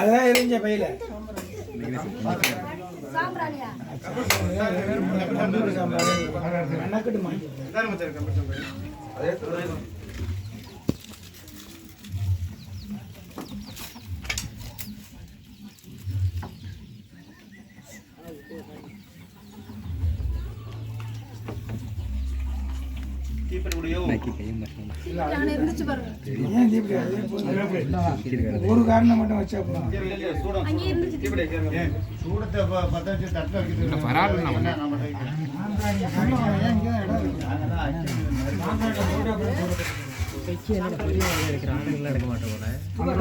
அதான் எரிஞ்ச பையில ஒரு காரணம் மட்டும் வச்சா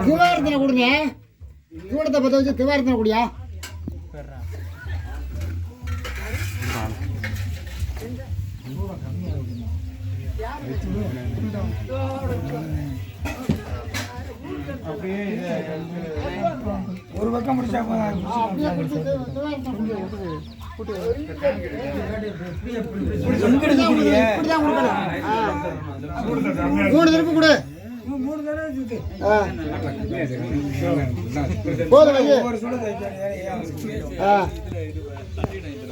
திவாரத்தனை கொடுங்க. சூடத்தை பற்ற வச்சு திவாரத்தனை குடியா. ஒரு பக்கம் முடிச்சா மூணு திருப்பு கொடு.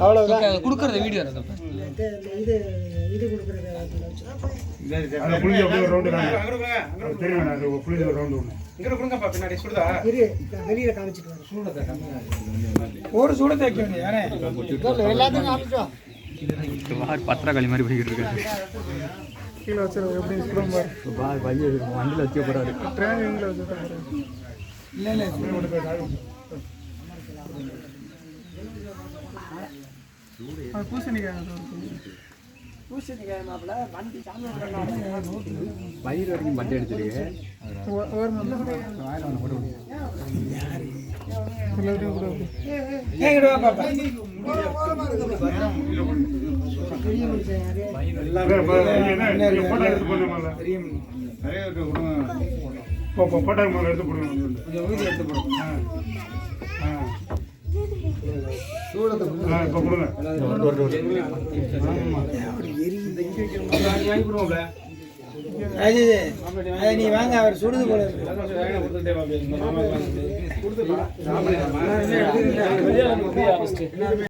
அவ்வளவுதான் கொடுக்கறது வீடியோ ஒரு சூடத்தை வைக்க பத்திரக்காளி மாதிரி போய்கிட்டு இருக்காரு. கீழே வச்சிருக்க எப்படி வண்டியில் வச்சு போறாரு. ட்ரெயினில் வச்சு இல்லை வயிறு வரைக்கும் பட்டை எடுத்துருக்கு. நீ வாங்க, அவர் சுடுது போல இருக்கு.